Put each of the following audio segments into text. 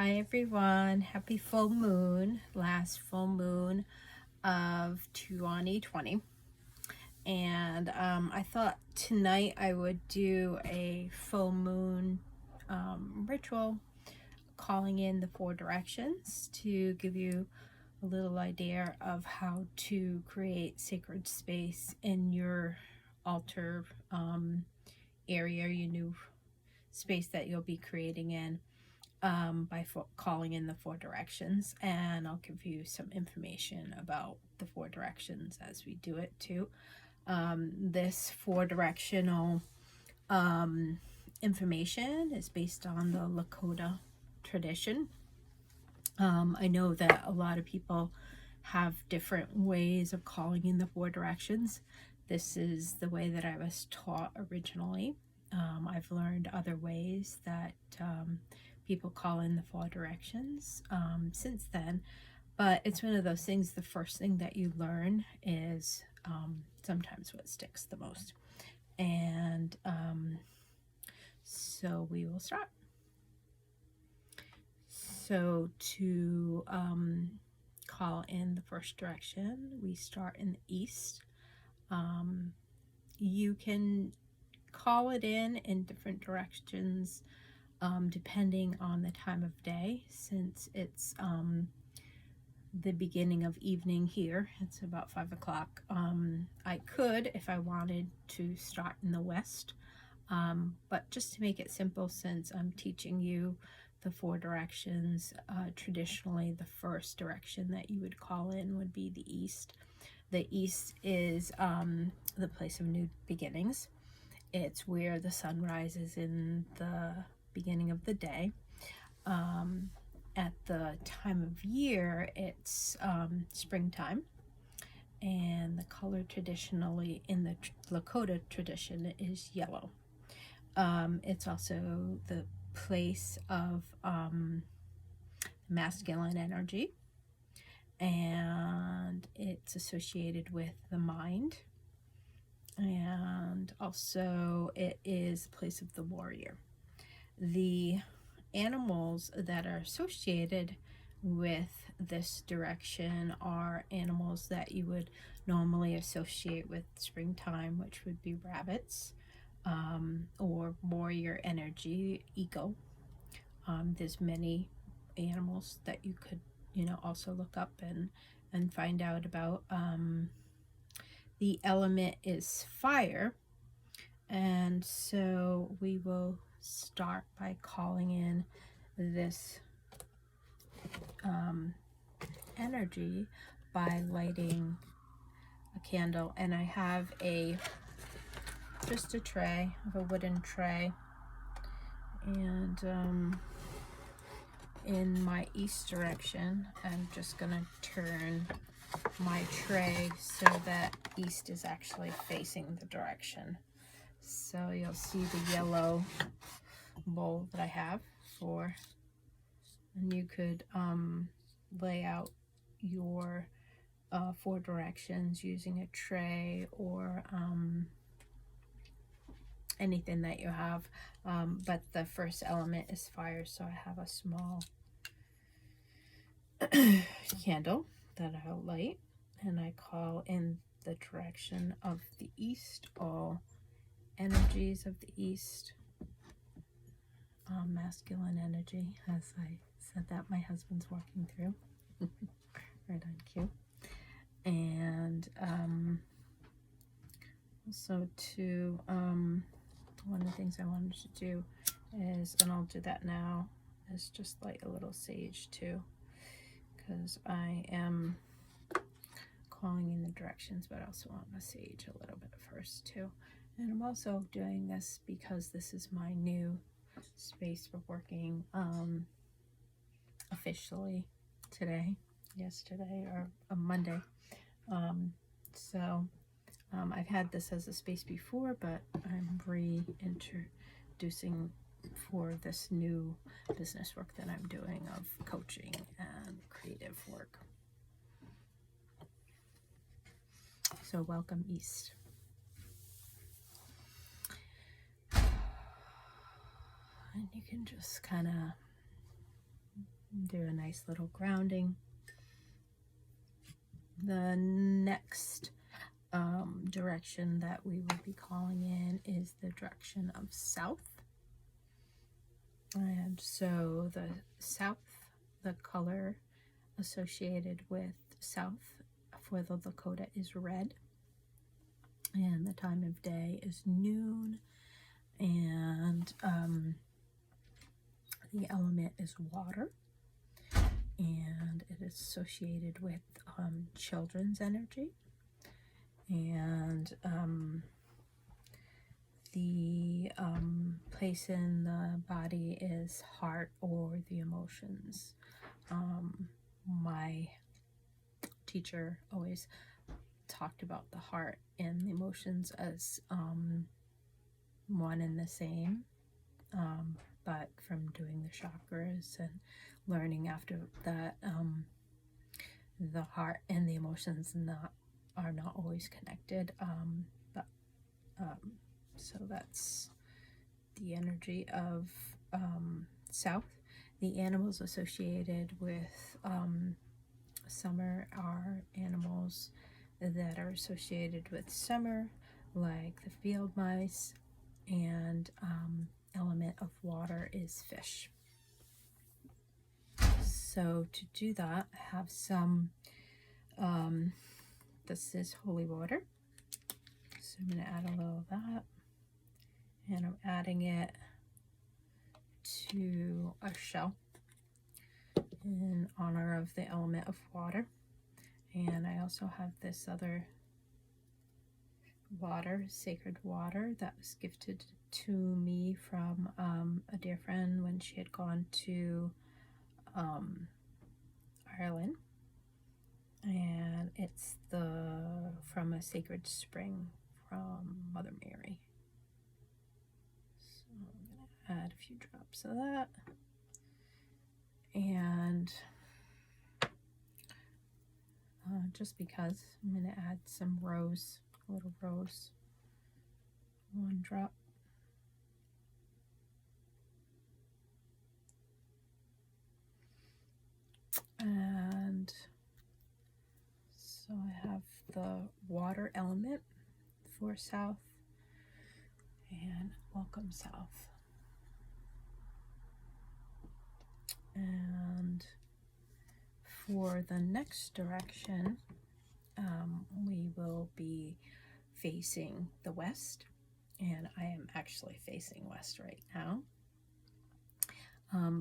Hi everyone, happy full moon, last full moon of 2020. And I thought tonight I would do a full moon ritual calling in the four directions to give you a little idea of how to create sacred space in your altar area, your new space that you'll be creating in. By calling in the four directions, and I'll give you some information about the four directions as we do it too. This four directional information is based on the Lakota tradition. I know that a lot of people have different ways of calling in the four directions. This is the way that I was taught originally. I've learned other ways that people call in the four directions since then, but it's one of those things, the first thing that you learn is sometimes what sticks the most. And so we will start. So to call in the first direction, we start in the east. You can call it in different directions depending on the time of day, since it's the beginning of evening here. It's about 5 o'clock. I could, if I wanted, to start in the west, but just to make it simple, since I'm teaching you the four directions, traditionally the first direction that you would call in would be the east. The east is the place of new beginnings. It's where the sun rises in the beginning of the day. At the time of year, it's springtime, and the color traditionally in the Lakota tradition is yellow. It's also the place of masculine energy, and it's associated with the mind, and also it is the place of the warrior. The animals that are associated with this direction are animals that you would normally associate with springtime, which would be rabbits, or warrior energy, eagle. There's many animals that you could also look up and find out about. The element is fire, and so we will start by calling in this energy by lighting a candle. And I have just a tray, a wooden tray, and in my east direction, I'm just gonna turn my tray so that east is actually facing the direction. So you'll see the yellow bowl that I have and you could lay out your four directions using a tray or anything that you have, but the first element is fire, so I have a small candle that I'll light, and I call in the direction of the east, all energies of the east, masculine energy. As I said that, my husband's walking through. Right on cue. And also to one of the things I wanted to do is, and I'll do that now, is just light a little sage too, because I am calling in the directions, but I also want to sage a little bit first too. And I'm also doing this because this is my new space for working officially yesterday or a Monday. So I've had this as a space before, but I'm reintroducing for this new business work that I'm doing of coaching and creative work. So welcome east. And you can just kind of Do a nice little grounding. The next direction that we will be calling in is the direction of south. And so the south, the color associated with south for the Lakota is red. And the time of day is noon. And the element is water. And it is associated with children's energy. And the place in the body is heart or the emotions. My teacher always talked about the heart and the emotions as one and the same, but from doing the chakras and learning after that, the heart and the emotions are not always connected, so that's the energy of south. The animals associated with summer are animals that are associated with summer, like the field mice, and element of water is fish. So to do that, I have some, this is holy water, so I'm going to add a little of that, and I'm adding it to a shell in honor of the element of water. And I also have this other water, sacred water, that was gifted to me from a dear friend when she had gone to Ireland, and it's from a sacred spring from Mother Mary. So I'm going to add a few drops of that, and just because I'm going to add some rose, a little rose, 1 drop. And so I have the water element for south, and welcome south. And for the next direction, we will be facing the west, and I am actually facing west right now.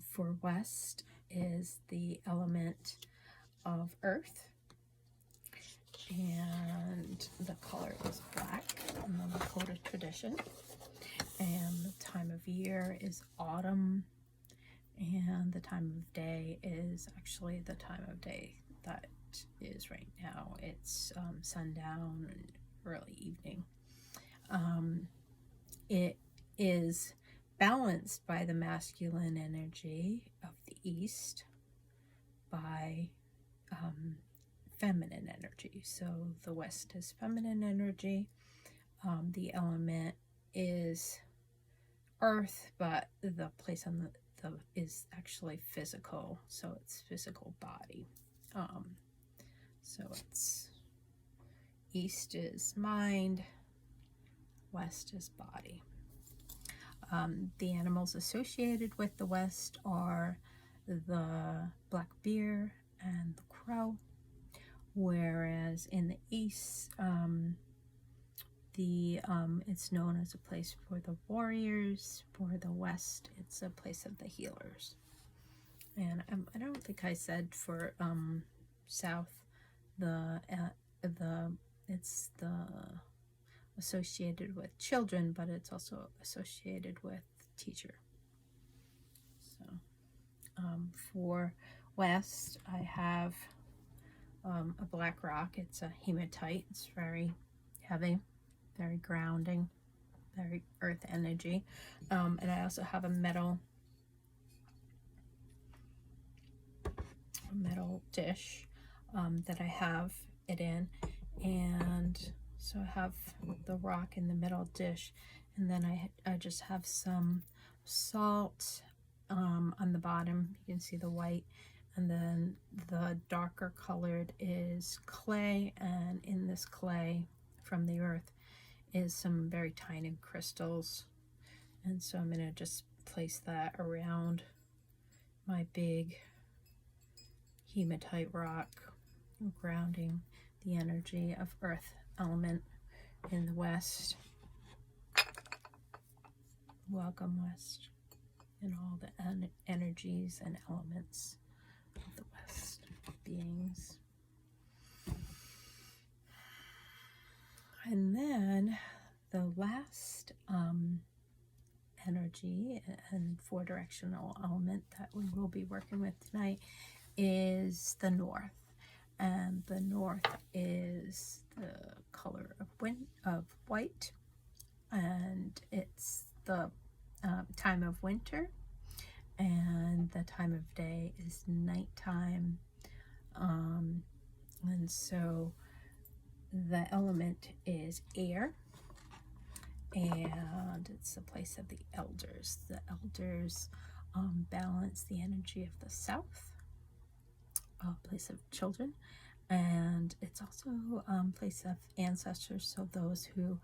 For west is the element of earth, and the color is black in the Lakota tradition, and the time of year is autumn, and the time of day is actually the time of day that is right now. It's sundown and early evening. It is balanced by the masculine energy of the east, by feminine energy. So the west is feminine energy. The element is earth, but the place on the is actually physical, so it's physical body. So it's east is mind, west is body. The animals associated with the west are the black bear and the crow, whereas in the east, it's known as a place for the warriors. For the west, it's a place of the healers. And I don't think I said for south, it's the associated with children, but it's also associated with teacher. So for west, I have a black rock. It's a hematite. It's very heavy, very grounding, very earth energy. And I also have a metal dish that I have it in, and so I have the rock in the metal dish, and then I just have some salt on the bottom. You can see the white, and then the darker colored is clay, and in this clay from the earth is some very tiny crystals. And so I'm going to just place that around my big hematite rock, grounding the energy of earth element in the west. Welcome, West, and all the energies and elements of the West beings. And then the last energy and four-directional element that we will be working with tonight is the north. And the north is the color of white, and it's the time of winter, and the time of day is nighttime. And so the element is air, and it's the place of the elders. The elders balance the energy of the south, place of children, and it's also place of ancestors, so those who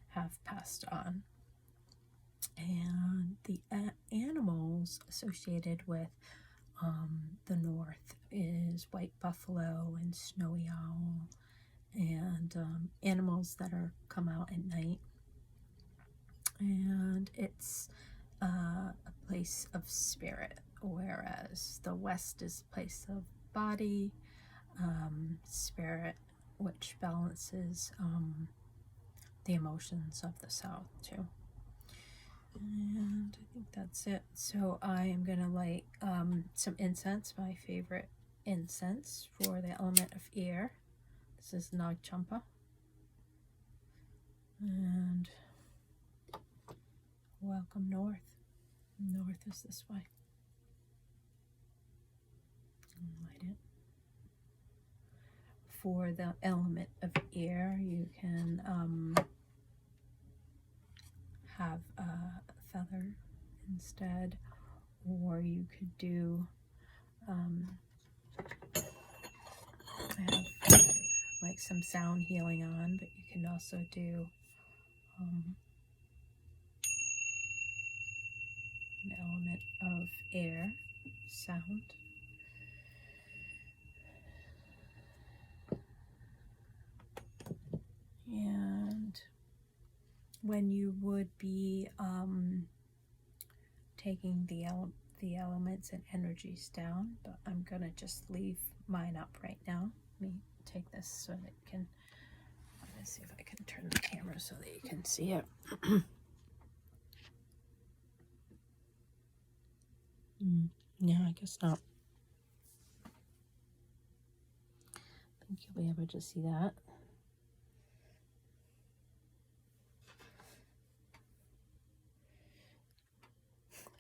have passed on. And the animals associated with the north is white buffalo and snowy owl, and animals that are come out at night. And it's a place of spirit, whereas the west is a place of body, spirit, which balances the emotions of the south too. And I think that's it. So I am going to light some incense, my favorite incense for the element of air. This is Nag Champa. And welcome north. North is this way. Light it. For the element of air, you can have a feather instead, or you could do I have like some sound healing on, but you can also do an element of air sound. And when you would be taking the elements and energies down, but I'm gonna just leave mine up right now. Let me take this so that you can, let's see if I can turn the camera so that you can see it. Yeah, I guess not. I think you'll be able to see that.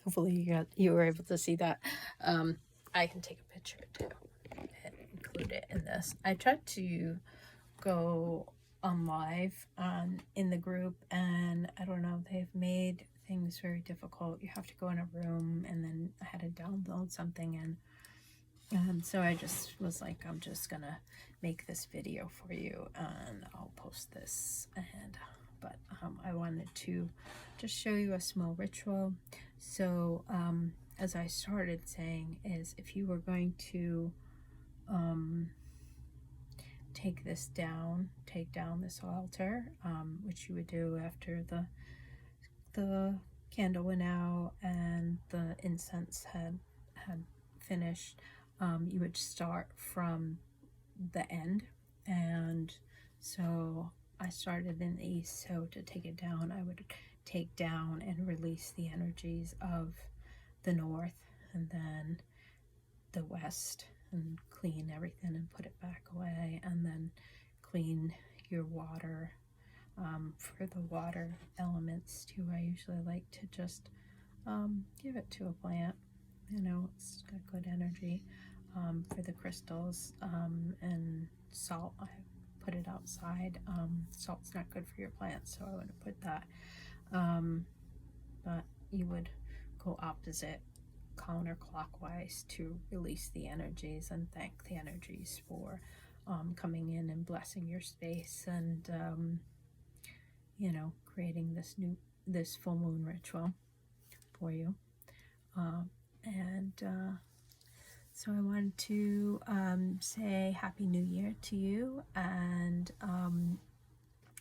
Hopefully you were able to see that. I can take a picture too and include it in this. I tried to go on live in the group, and I don't know, they've made things very difficult. You have to go in a room, and then I had to download something, and so I just was like, I'm just gonna make this video for you, and I'll post this. But I wanted to just show you a small ritual. So as I started saying, is if you were going to take down this altar, which you would do after the candle went out and the incense had finished. You would start from the end, and so I started in the east. So to take it down, I would take down and release the energies of the north, and then the west, and clean everything and put it back away, and then clean your water. For the water elements too, I usually like to just give it to a plant. You know, it's got good energy. For the crystals and salt, I put it outside. Salt's not good for your plants, so I wouldn't put that. But you would go opposite counterclockwise to release the energies and thank the energies for coming in and blessing your space, and you know, creating this full moon ritual for you. And so I wanted to say Happy New Year to you, and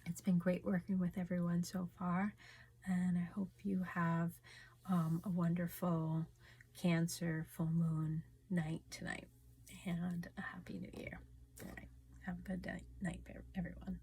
it's been great working with everyone so far, and I hope you have a wonderful Cancer full moon night tonight, and a Happy New Year. All right. Have a good night, everyone.